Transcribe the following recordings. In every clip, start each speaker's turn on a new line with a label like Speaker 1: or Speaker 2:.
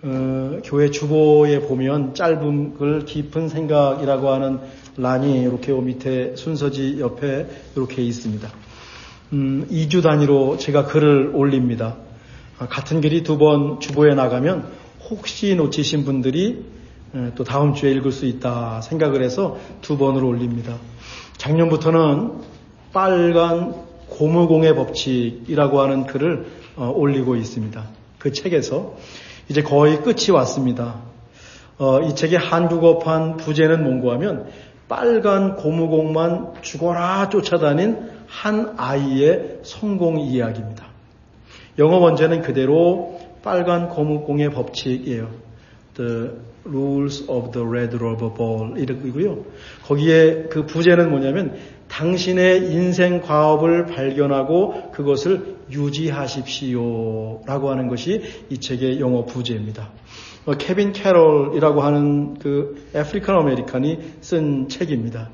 Speaker 1: 교회 주보에 보면 짧은 글 깊은 생각이라고 하는 란이 이렇게 밑에 순서지 옆에 이렇게 있습니다. 2주 단위로 제가 글을 올립니다. 같은 글이 2번 주보에 나가면 혹시 놓치신 분들이 또 다음 주에 읽을 수 있다 생각을 해서 2번으로 올립니다. 작년부터는 빨간 고무공의 법칙이라고 하는 글을 올리고 있습니다. 그 책에서 이제 거의 끝이 왔습니다. 이 책의 한국어판 부제는 뭔고 하면 빨간 고무공만 죽어라 쫓아다닌 한 아이의 성공 이야기입니다. 영어 원제는 그대로 빨간 고무공의 법칙이에요. The Rules of the Red Rubber Ball 이고요. 거기에 그 부제는 뭐냐면 당신의 인생 과업을 발견하고 그것을 유지하십시오 라고 하는 것이 이 책의 영어 부제입니다. 케빈 캐롤이라고 하는 그 아프리칸 아메리칸이 쓴 책입니다.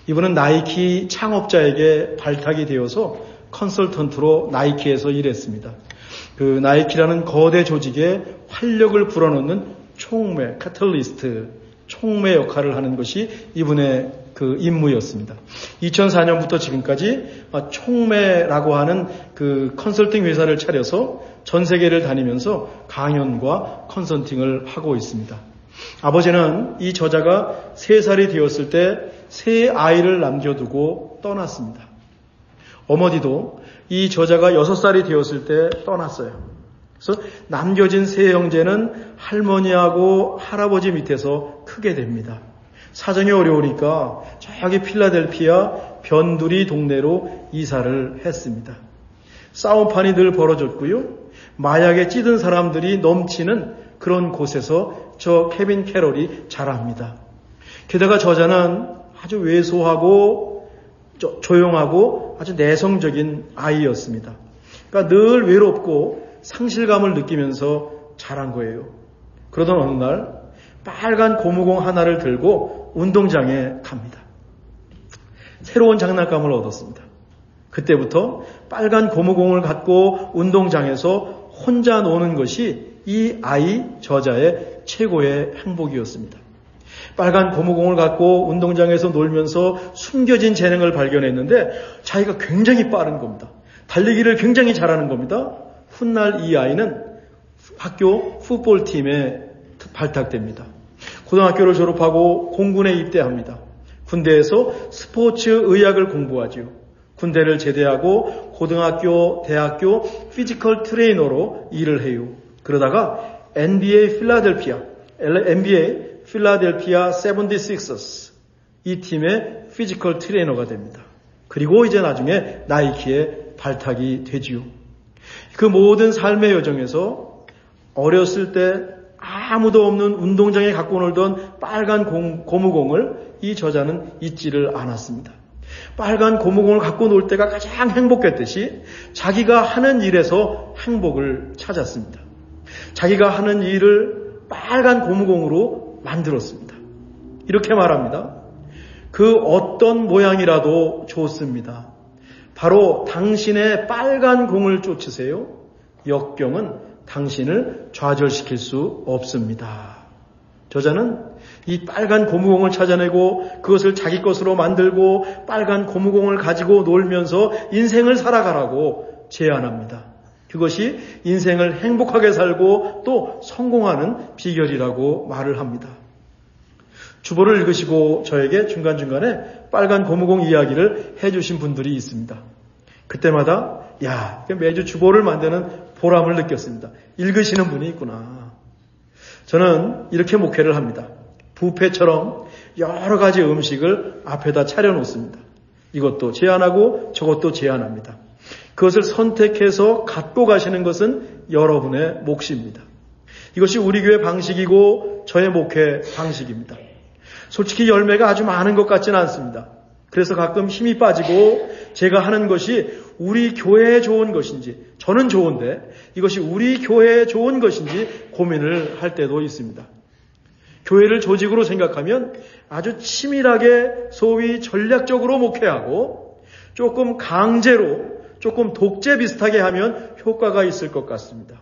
Speaker 1: 이분은 나이키 창업자에게 발탁이 되어서 컨설턴트로 나이키에서 일했습니다. 그 나이키라는 거대 조직에 활력을 불어넣는 촉매, 카탈리스트, 촉매 역할을 하는 것이 이분의 그 임무였습니다. 2004년부터 지금까지 촉매라고 하는 그 컨설팅 회사를 차려서 전 세계를 다니면서 강연과 컨설팅을 하고 있습니다. 아버지는 이 저자가 3살이 되었을 때 새 아이를 남겨두고 떠났습니다. 어머니도 이 저자가 6살이 되었을 때 떠났어요. 그래서 남겨진 세 형제는 할머니하고 할아버지 밑에서 크게 됩니다. 사정이 어려우니까 저기 필라델피아 변두리 동네로 이사를 했습니다. 싸움판이 늘 벌어졌고요. 마약에 찌든 사람들이 넘치는 그런 곳에서 저 케빈 캐롤이 자랍니다. 게다가 저자는 아주 왜소하고 조용하고 아주 내성적인 아이였습니다. 그러니까 늘 외롭고 상실감을 느끼면서 자란 거예요. 그러던 어느 날 빨간 고무공 하나를 들고 운동장에 갑니다. 새로운 장난감을 얻었습니다. 그때부터 빨간 고무공을 갖고 운동장에서 혼자 노는 것이 이 아이 저자의 최고의 행복이었습니다. 빨간 고무공을 갖고 운동장에서 놀면서 숨겨진 재능을 발견했는데 자기가 굉장히 빠른 겁니다. 달리기를 굉장히 잘하는 겁니다. 훗날 이 아이는 학교 풋볼팀에 발탁됩니다. 고등학교를 졸업하고 공군에 입대합니다. 군대에서 스포츠 의학을 공부하지요. 군대를 제대하고 고등학교, 대학교 피지컬 트레이너로 일을 해요. 그러다가 NBA 필라델피아 76ers 이 팀의 피지컬 트레이너가 됩니다. 그리고 이제 나중에 나이키에 발탁이 되지요. 그 모든 삶의 여정에서 어렸을 때 아무도 없는 운동장에 갖고 놀던 빨간 고무공을 이 저자는 잊지를 않았습니다. 빨간 고무공을 갖고 놀 때가 가장 행복했듯이 자기가 하는 일에서 행복을 찾았습니다. 자기가 하는 일을 빨간 고무공으로 만들었습니다. 이렇게 말합니다. 그 어떤 모양이라도 좋습니다. 바로 당신의 빨간 공을 쫓으세요. 역경은 당신을 좌절시킬 수 없습니다. 저자는 이 빨간 고무공을 찾아내고 그것을 자기 것으로 만들고 빨간 고무공을 가지고 놀면서 인생을 살아가라고 제안합니다. 그것이 인생을 행복하게 살고 또 성공하는 비결이라고 말을 합니다. 주보를 읽으시고 저에게 중간중간에 빨간 고무공 이야기를 해주신 분들이 있습니다. 그때마다 매주 주보를 만드는 보람을 느꼈습니다. 읽으시는 분이 있구나. 저는 이렇게 목회를 합니다. 뷔페처럼 여러 가지 음식을 앞에다 차려놓습니다. 이것도 제안하고 저것도 제안합니다. 그것을 선택해서 갖고 가시는 것은 여러분의 몫입니다. 이것이 우리 교회 방식이고 저의 목회 방식입니다. 솔직히 열매가 아주 많은 것 같지는 않습니다. 그래서 가끔 힘이 빠지고 제가 하는 것이 우리 교회에 좋은 것인지, 저는 좋은데 이것이 우리 교회에 좋은 것인지 고민을 할 때도 있습니다. 교회를 조직으로 생각하면 아주 치밀하게 소위 전략적으로 목회하고 조금 강제로, 조금 독재 비슷하게 하면 효과가 있을 것 같습니다.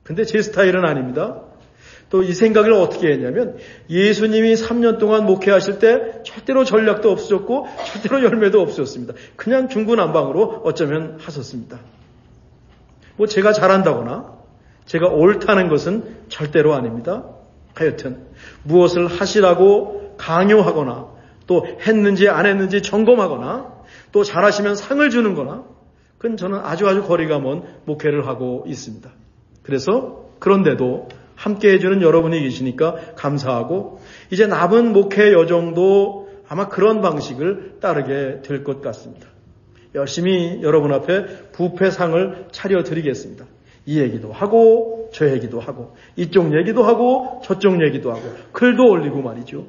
Speaker 1: 근데 제 스타일은 아닙니다. 또 이 생각을 어떻게 했냐면 예수님이 3년 동안 목회하실 때 절대로 전략도 없으셨고 절대로 열매도 없으셨습니다. 그냥 중구난방으로 어쩌면 하셨습니다. 뭐 제가 잘한다거나 제가 옳다는 것은 절대로 아닙니다. 하여튼 무엇을 하시라고 강요하거나 또 했는지 안 했는지 점검하거나 또 잘하시면 상을 주는 거나 그건 저는 아주 거리가 먼 목회를 하고 있습니다. 그래서 그런데도 함께 해주는 여러분이 계시니까 감사하고 이제 남은 목회 여정도 아마 그런 방식을 따르게 될 것 같습니다. 열심히 여러분 앞에 부패상을 차려드리겠습니다. 이 얘기도 하고 저 얘기도 하고 이쪽 얘기도 하고 저쪽 얘기도 하고 글도 올리고 말이죠.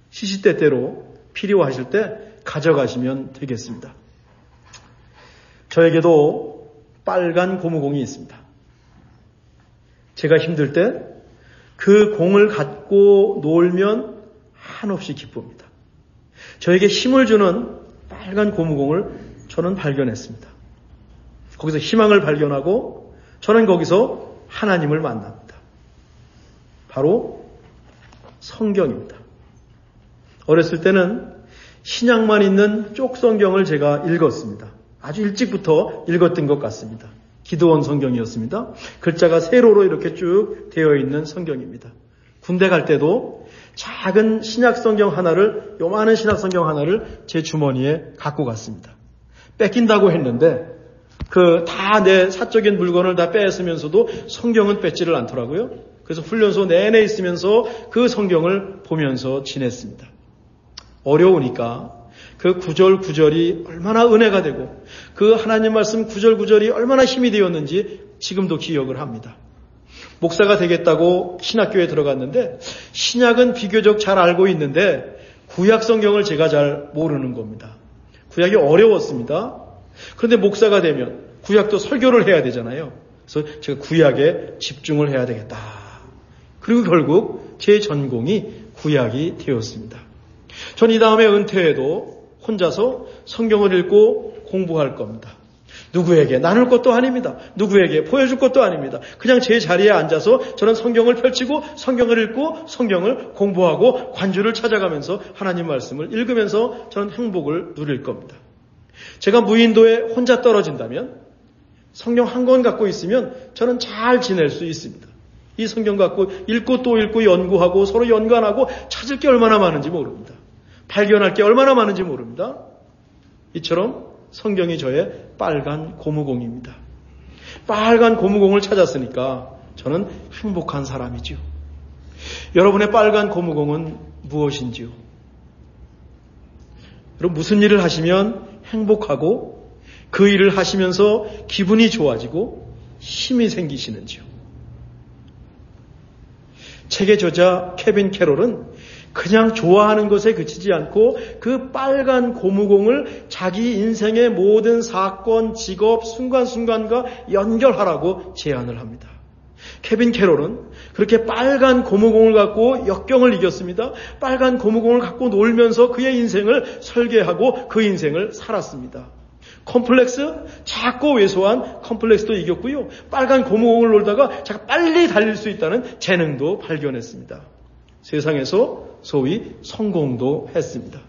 Speaker 1: 시시때때로 필요하실 때 가져가시면 되겠습니다. 저에게도 빨간 고무공이 있습니다. 제가 힘들 때 그 공을 갖고 놀면 한없이 기쁩니다. 저에게 힘을 주는 빨간 고무공을 저는 발견했습니다. 거기서 희망을 발견하고 저는 거기서 하나님을 만납니다. 바로 성경입니다. 어렸을 때는 신약만 있는 쪽 성경을 제가 읽었습니다. 아주 일찍부터 읽었던 것 같습니다. 기도원 성경이었습니다. 글자가 세로로 이렇게 쭉 되어 있는 성경입니다. 군대 갈 때도 작은 신약 성경 하나를, 요만한 신약 성경 하나를 제 주머니에 갖고 갔습니다. 뺏긴다고 했는데 다 내 사적인 물건을 다 뺏으면서도 성경은 뺏지를 않더라고요. 그래서 훈련소 내내 있으면서 그 성경을 보면서 지냈습니다. 어려우니까 그 구절구절이 얼마나 은혜가 되고 그 하나님 말씀 구절구절이 얼마나 힘이 되었는지 지금도 기억을 합니다. 목사가 되겠다고 신학교에 들어갔는데 신약은 비교적 잘 알고 있는데 구약 성경을 제가 잘 모르는 겁니다. 구약이 어려웠습니다. 그런데 목사가 되면 구약도 설교를 해야 되잖아요. 그래서 제가 구약에 집중을 해야 되겠다. 그리고 결국 제 전공이 구약이 되었습니다. 전 이 다음에 은퇴해도 혼자서 성경을 읽고 공부할 겁니다. 누구에게 나눌 것도 아닙니다. 누구에게 보여줄 것도 아닙니다. 그냥 제 자리에 앉아서 저는 성경을 펼치고 성경을 읽고 성경을 공부하고 관주를 찾아가면서 하나님 말씀을 읽으면서 저는 행복을 누릴 겁니다. 제가 무인도에 혼자 떨어진다면 성경 한 권 갖고 있으면 저는 잘 지낼 수 있습니다. 이 성경 갖고 읽고 또 읽고 연구하고 서로 연관하고 찾을 게 얼마나 많은지 모릅니다. 발견할 게 얼마나 많은지 모릅니다. 이처럼 성경이 저의 빨간 고무공입니다. 빨간 고무공을 찾았으니까 저는 행복한 사람이지요. 여러분의 빨간 고무공은 무엇인지요? 여러분 무슨 일을 하시면 행복하고 그 일을 하시면서 기분이 좋아지고 힘이 생기시는지요? 책의 저자 케빈 캐롤은 그냥 좋아하는 것에 그치지 않고 그 빨간 고무공을 자기 인생의 모든 사건, 직업, 순간순간과 연결하라고 제안을 합니다. 케빈 캐롤은 그렇게 빨간 고무공을 갖고 역경을 이겼습니다. 빨간 고무공을 갖고 놀면서 그의 인생을 설계하고 그 인생을 살았습니다. 컴플렉스, 작고 왜소한 컴플렉스도 이겼고요. 빨간 고무공을 놀다가 자가 빨리 달릴 수 있다는 재능도 발견했습니다. 세상에서 소위 성공도 했습니다.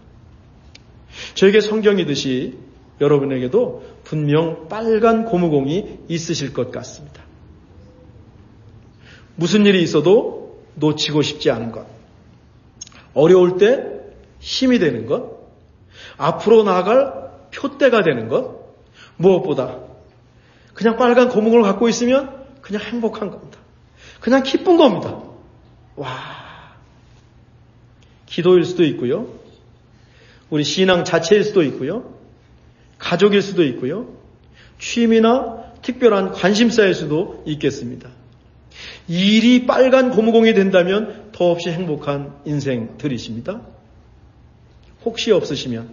Speaker 1: 저에게 성경이듯이 여러분에게도 분명 빨간 고무공이 있으실 것 같습니다. 무슨 일이 있어도 놓치고 싶지 않은 것, 어려울 때 힘이 되는 것, 앞으로 나아갈 표대가 되는 것, 무엇보다 그냥 빨간 고무공을 갖고 있으면 그냥 행복한 겁니다. 그냥 기쁜 겁니다. 와, 기도일 수도 있고요. 우리 신앙 자체일 수도 있고요. 가족일 수도 있고요. 취미나 특별한 관심사일 수도 있겠습니다. 일이 빨간 고무공이 된다면 더없이 행복한 인생들이십니다. 혹시 없으시면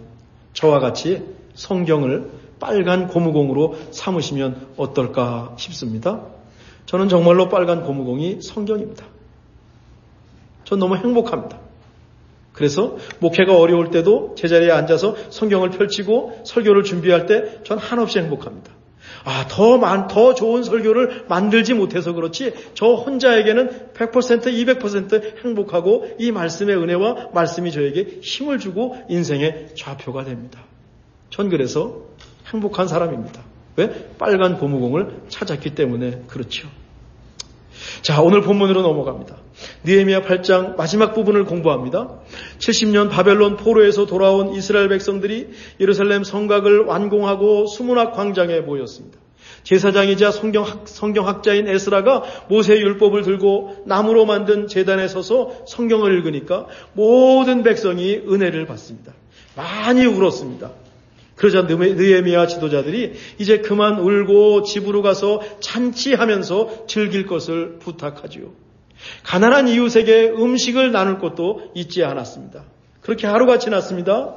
Speaker 1: 저와 같이 성경을 빨간 고무공으로 삼으시면 어떨까 싶습니다. 저는 정말로 빨간 고무공이 성경입니다. 전 너무 행복합니다. 그래서 목회가 어려울 때도 제자리에 앉아서 성경을 펼치고 설교를 준비할 때 전 한없이 행복합니다. 더 좋은 설교를 만들지 못해서 그렇지 저 혼자에게는 100%, 200% 행복하고 이 말씀의 은혜와 말씀이 저에게 힘을 주고 인생의 좌표가 됩니다. 전 그래서 행복한 사람입니다. 왜? 빨간 고무공을 찾았기 때문에 그렇죠. 자, 오늘 본문으로 넘어갑니다. 느헤미야 8장 마지막 부분을 공부합니다. 70년 바벨론 포로에서 돌아온 이스라엘 백성들이 예루살렘 성곽을 완공하고 수문학 광장에 모였습니다. 제사장이자 성경학자인 에스라가 모세의 율법을 들고 나무로 만든 제단에 서서 성경을 읽으니까 모든 백성이 은혜를 받습니다. 많이 울었습니다. 그러자 느헤미야 지도자들이 이제 그만 울고 집으로 가서 잔치하면서 즐길 것을 부탁하지요. 가난한 이웃에게 음식을 나눌 것도 잊지 않았습니다. 그렇게 하루가 지났습니다.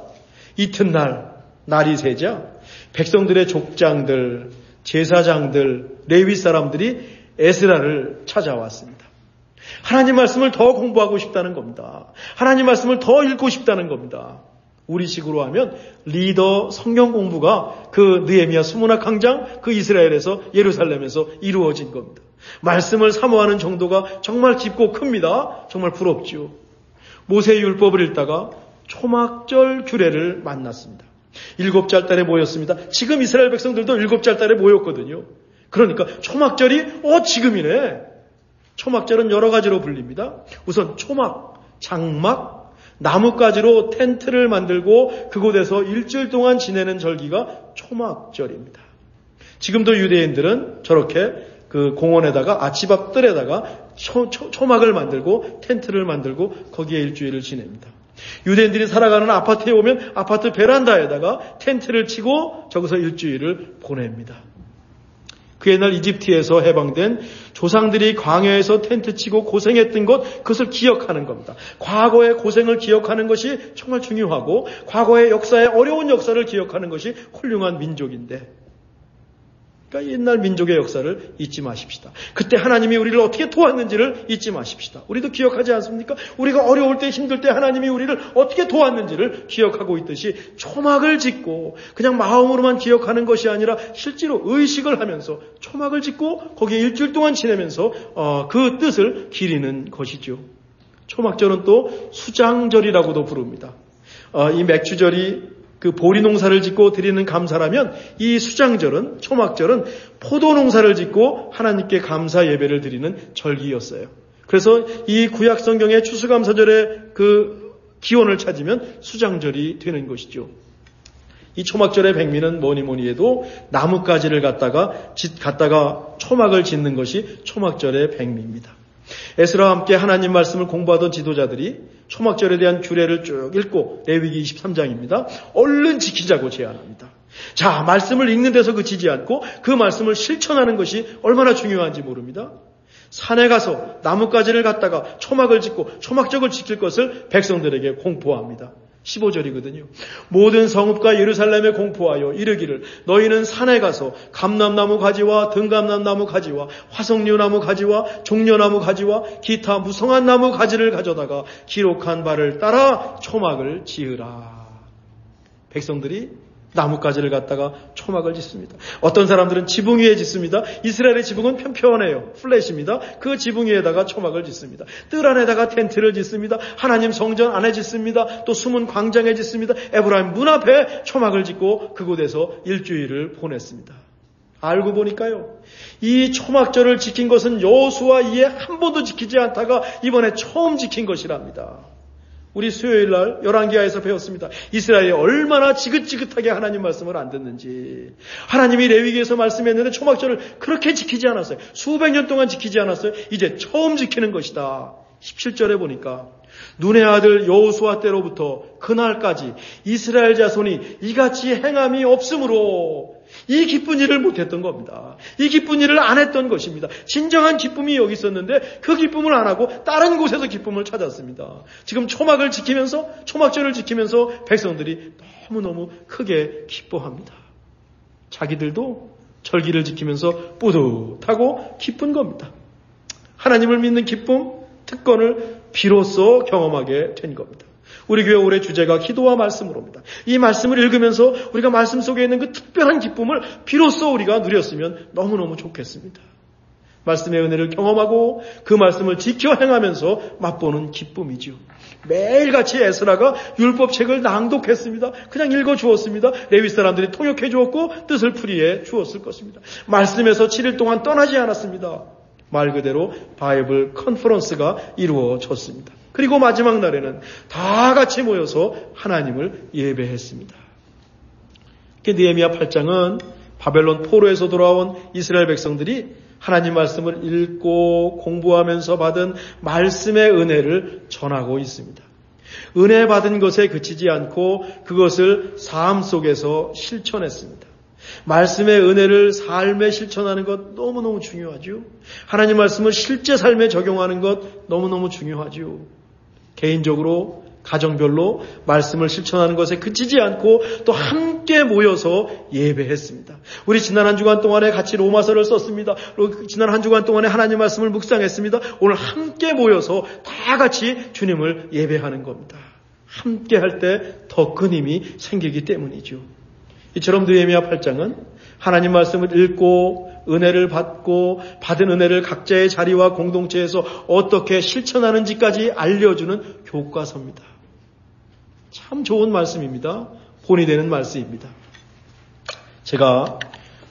Speaker 1: 이튿날 날이 새자 백성들의 족장들, 제사장들, 레위 사람들이 에스라를 찾아왔습니다. 하나님 말씀을 더 공부하고 싶다는 겁니다. 하나님 말씀을 더 읽고 싶다는 겁니다. 우리식으로 하면 리더 성경 공부가 그 느헤미야 수문학 광장, 그 이스라엘에서 예루살렘에서 이루어진 겁니다. 말씀을 사모하는 정도가 정말 깊고 큽니다. 정말 부럽지요. 모세의 율법을 읽다가 초막절 규례를 만났습니다. 7짤달에 모였습니다. 지금 이스라엘 백성들도 7짤달에 모였거든요. 그러니까 초막절이 지금이네. 초막절은 여러 가지로 불립니다. 우선 초막, 장막, 나뭇가지로 텐트를 만들고 그곳에서 일주일 동안 지내는 절기가 초막절입니다. 지금도 유대인들은 저렇게 그 공원에다가 아치밥들에다가 초막을 만들고 텐트를 만들고 거기에 일주일을 지냅니다. 유대인들이 살아가는 아파트에 오면 아파트 베란다에다가 텐트를 치고 저기서 일주일을 보냅니다. 그 옛날 이집트에서 해방된 조상들이 광야에서 텐트 치고 고생했던 것, 그것을 기억하는 겁니다. 과거의 고생을 기억하는 것이 정말 중요하고 과거의 역사의 어려운 역사를 기억하는 것이 훌륭한 민족인데, 그러니까 옛날 민족의 역사를 잊지 마십시다. 그때 하나님이 우리를 어떻게 도왔는지를 잊지 마십시다. 우리도 기억하지 않습니까? 우리가 어려울 때, 힘들 때 하나님이 우리를 어떻게 도왔는지를 기억하고 있듯이 초막을 짓고 그냥 마음으로만 기억하는 것이 아니라 실제로 의식을 하면서 초막을 짓고 거기에 일주일 동안 지내면서 그 뜻을 기리는 것이죠. 초막절은 또 수장절이라고도 부릅니다. 이 맥주절이 그 보리 농사를 짓고 드리는 감사라면 이 수장절은, 초막절은 포도 농사를 짓고 하나님께 감사 예배를 드리는 절기였어요. 그래서 이 구약 성경의 추수감사절의 그 기원을 찾으면 수장절이 되는 것이죠. 이 초막절의 백미는 뭐니 해도 나뭇가지를 갖다가 초막을 짓는 것이 초막절의 백미입니다. 에스라와 함께 하나님 말씀을 공부하던 지도자들이 초막절에 대한 규례를 쭉 읽고 레위기 23장입니다. 얼른 지키자고 제안합니다. 자, 말씀을 읽는 데서 그치지 않고 그 말씀을 실천하는 것이 얼마나 중요한지 모릅니다. 산에 가서 나뭇가지를 갖다가 초막을 짓고 초막절을 지킬 것을 백성들에게 공포합니다. 15절이거든요. 모든 성읍과 예루살렘에 공포하여 이르기를 너희는 산에 가서 감람나무 가지와 등감람나무 가지와 화석류나무 가지와 종려나무 가지와 기타 무성한 나무 가지를 가져다가 기록한 바를 따라 초막을 지으라. 백성들이 나뭇가지를 갖다가 초막을 짓습니다. 어떤 사람들은 지붕 위에 짓습니다. 이스라엘의 지붕은 편편해요. 플랫입니다. 그 지붕 위에다가 초막을 짓습니다. 뜰 안에다가 텐트를 짓습니다. 하나님 성전 안에 짓습니다. 또 숨은 광장에 짓습니다. 에브라임 문 앞에 초막을 짓고 그곳에서 일주일을 보냈습니다. 알고 보니까요, 이 초막절을 지킨 것은 여호수아 이에 한 번도 지키지 않다가 이번에 처음 지킨 것이랍니다. 우리 수요일 날 열왕기하에서 배웠습니다. 이스라엘이 얼마나 지긋지긋하게 하나님 말씀을 안 듣는지. 하나님이 레위기에서 말씀했는데 초막절을 그렇게 지키지 않았어요. 수백 년 동안 지키지 않았어요. 이제 처음 지키는 것이다. 17절에 보니까 눈의 아들 여호수아 때로부터 그날까지 이스라엘 자손이 이같이 행함이 없으므로 이 기쁜 일을 못했던 겁니다. 이 기쁜 일을 안 했던 것입니다. 진정한 기쁨이 여기 있었는데 그 기쁨을 안 하고 다른 곳에서 기쁨을 찾았습니다. 지금 초막을 지키면서, 초막절을 지키면서 백성들이 너무너무 크게 기뻐합니다. 자기들도 절기를 지키면서 뿌듯하고 기쁜 겁니다. 하나님을 믿는 기쁨, 특권을 비로소 경험하게 된 겁니다. 우리 교회 올해 주제가 기도와 말씀으로입니다. 이 말씀을 읽으면서 우리가 말씀 속에 있는 그 특별한 기쁨을 비로소 우리가 누렸으면 너무너무 좋겠습니다. 말씀의 은혜를 경험하고 그 말씀을 지켜 행하면서 맛보는 기쁨이죠. 매일같이 에스라가 율법책을 낭독했습니다. 그냥 읽어주었습니다. 레위 사람들이 통역해 주었고 뜻을 풀이해 주었을 것입니다. 말씀에서 7일 동안 떠나지 않았습니다. 말 그대로 바이블 컨퍼런스가 이루어졌습니다. 그리고 마지막 날에는 다 같이 모여서 하나님을 예배했습니다. 느헤미야 8장은 바벨론 포로에서 돌아온 이스라엘 백성들이 하나님 말씀을 읽고 공부하면서 받은 말씀의 은혜를 전하고 있습니다. 은혜 받은 것에 그치지 않고 그것을 삶 속에서 실천했습니다. 말씀의 은혜를 삶에 실천하는 것 너무너무 중요하죠. 하나님 말씀을 실제 삶에 적용하는 것 너무너무 중요하죠. 개인적으로 가정별로 말씀을 실천하는 것에 그치지 않고 또 함께 모여서 예배했습니다. 우리 지난 한 주간 동안에 같이 로마서를 썼습니다. 지난 한 주간 동안에 하나님 말씀을 묵상했습니다. 오늘 함께 모여서 다 같이 주님을 예배하는 겁니다. 함께 할 때 더 큰 힘이 생기기 때문이죠. 이처럼 느헤미야 8장은 하나님 말씀을 읽고 은혜를 받고 받은 은혜를 각자의 자리와 공동체에서 어떻게 실천하는지까지 알려주는 교과서입니다. 참 좋은 말씀입니다. 본이 되는 말씀입니다. 제가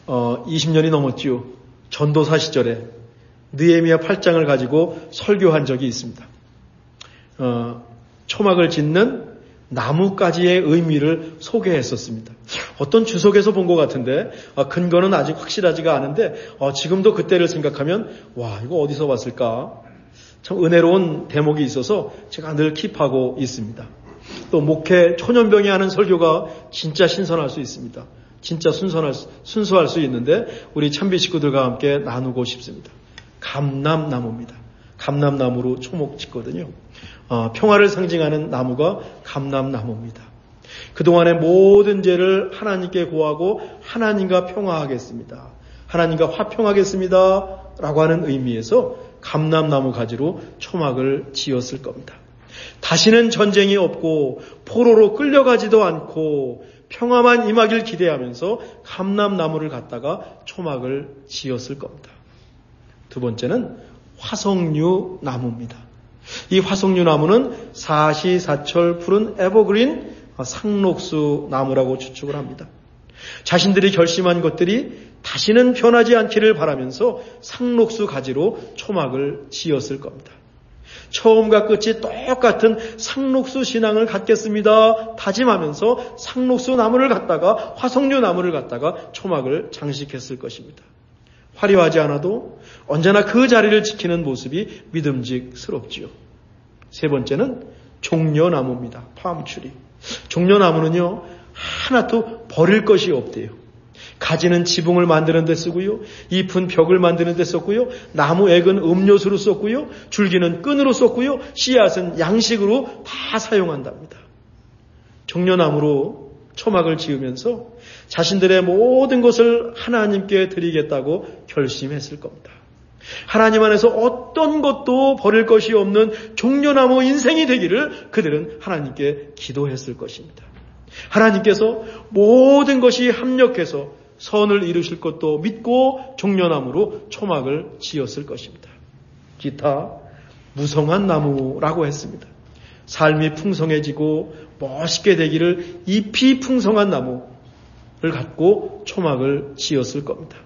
Speaker 1: 20년이 넘었지요. 전도사 시절에 느헤미야 8장을 가지고 설교한 적이 있습니다. 초막을 짓는 나무가지의 의미를 소개했었습니다. 어떤 주석에서 본 것 같은데 근거는 아직 확실하지가 않은데 지금도 그때를 생각하면 와 이거 어디서 봤을까? 참 은혜로운 대목이 있어서 제가 늘 킵하고 있습니다. 또 목회 초년병이 하는 설교가 진짜 신선할 수 있습니다. 진짜 순수할 수 있는데 우리 참비 식구들과 함께 나누고 싶습니다. 감람나무입니다. 감람나무로 초목 짓거든요. 평화를 상징하는 나무가 감람나무입니다. 그동안의 모든 죄를 하나님께 고하고 하나님과 평화하겠습니다. 하나님과 화평하겠습니다. 라고 하는 의미에서 감람나무 가지로 초막을 지었을 겁니다. 다시는 전쟁이 없고 포로로 끌려가지도 않고 평화만 임하길 기대하면서 감람나무를 갖다가 초막을 지었을 겁니다. 두 번째는 화석류 나무입니다. 이 화석류 나무는 사시사철 푸른 에버그린 상록수 나무라고 추측을 합니다. 자신들이 결심한 것들이 다시는 변하지 않기를 바라면서 상록수 가지로 초막을 지었을 겁니다. 처음과 끝이 똑같은 상록수 신앙을 갖겠습니다. 다짐하면서 상록수 나무를 갖다가 화석류 나무를 갖다가 초막을 장식했을 것입니다. 화려하지 않아도 언제나 그 자리를 지키는 모습이 믿음직스럽지요. 세 번째는 종려나무입니다. 팜추리. 종려나무는요 하나도 버릴 것이 없대요. 가지는 지붕을 만드는 데 쓰고요. 잎은 벽을 만드는 데 썼고요. 나무 액은 음료수로 썼고요. 줄기는 끈으로 썼고요. 씨앗은 양식으로 다 사용한답니다. 종려나무로 초막을 지으면서 자신들의 모든 것을 하나님께 드리겠다고 결심했을 겁니다. 하나님 안에서 어떤 것도 버릴 것이 없는 종려나무 인생이 되기를 그들은 하나님께 기도했을 것입니다. 하나님께서 모든 것이 합력해서 선을 이루실 것도 믿고 종려나무로 초막을 지었을 것입니다. 기타 무성한 나무라고 했습니다. 삶이 풍성해지고 멋있게 되기를 잎이 풍성한 나무를 갖고 초막을 지었을 겁니다.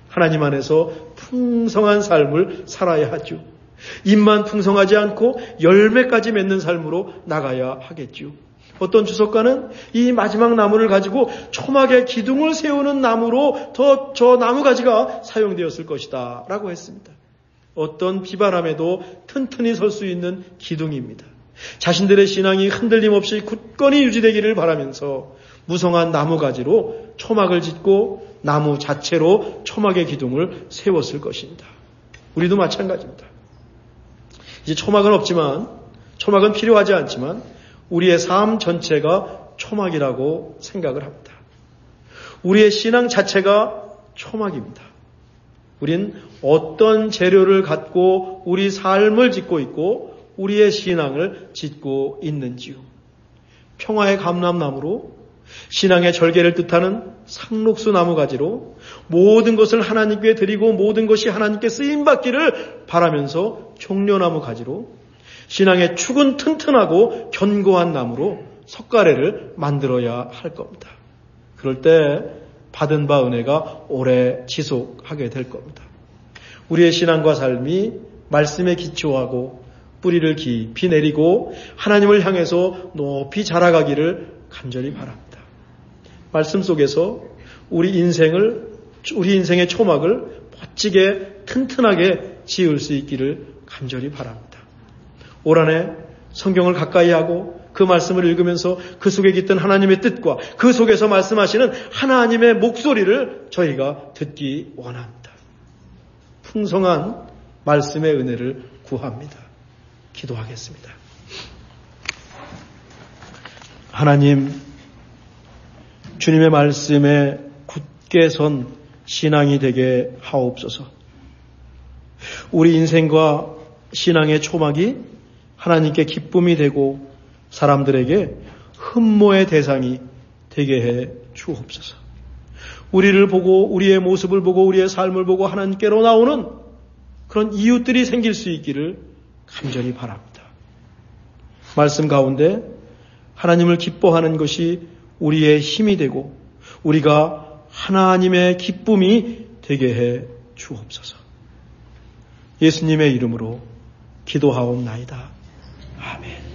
Speaker 1: 하나님 안에서 풍성한 삶을 살아야 하죠. 잎만 풍성하지 않고 열매까지 맺는 삶으로 나가야 하겠죠. 어떤 주석가는 이 마지막 나무를 가지고 초막에 기둥을 세우는 나무로 저 나무가지가 사용되었을 것이다 라고 했습니다. 어떤 비바람에도 튼튼히 설 수 있는 기둥입니다. 자신들의 신앙이 흔들림 없이 굳건히 유지되기를 바라면서 무성한 나무가지로 초막을 짓고 나무 자체로 초막의 기둥을 세웠을 것입니다. 우리도 마찬가지입니다. 이제 초막은 없지만, 초막은 필요하지 않지만 우리의 삶 전체가 초막이라고 생각을 합니다. 우리의 신앙 자체가 초막입니다. 우린 어떤 재료를 갖고 우리 삶을 짓고 있고 우리의 신앙을 짓고 있는지요. 평화의 감람나무로, 신앙의 절개를 뜻하는 상록수 나무가지로 모든 것을 하나님께 드리고 모든 것이 하나님께 쓰임받기를 바라면서 종려나무 가지로 신앙의 축은 튼튼하고 견고한 나무로 석가래를 만들어야 할 겁니다. 그럴 때 받은 바 은혜가 오래 지속하게 될 겁니다. 우리의 신앙과 삶이 말씀에 기초하고 뿌리를 깊이 내리고 하나님을 향해서 높이 자라가기를 간절히 바랍니다. 말씀 속에서 우리 인생의 초막을 멋지게 튼튼하게 지을 수 있기를 간절히 바랍니다. 올 한해 성경을 가까이 하고 그 말씀을 읽으면서 그 속에 깃든 하나님의 뜻과 그 속에서 말씀하시는 하나님의 목소리를 저희가 듣기 원합니다. 풍성한 말씀의 은혜를 구합니다. 기도하겠습니다. 하나님, 주님의 말씀에 굳게 선 신앙이 되게 하옵소서. 우리 인생과 신앙의 초막이 하나님께 기쁨이 되고 사람들에게 흠모의 대상이 되게 해 주옵소서. 우리를 보고 우리의 모습을 보고 우리의 삶을 보고 하나님께로 나오는 그런 이웃들이 생길 수 있기를 간절히 바랍니다. 말씀 가운데 하나님을 기뻐하는 것이 우리의 힘이 되고 우리가 하나님의 기쁨이 되게 해 주옵소서. 예수님의 이름으로 기도하옵나이다. 아멘.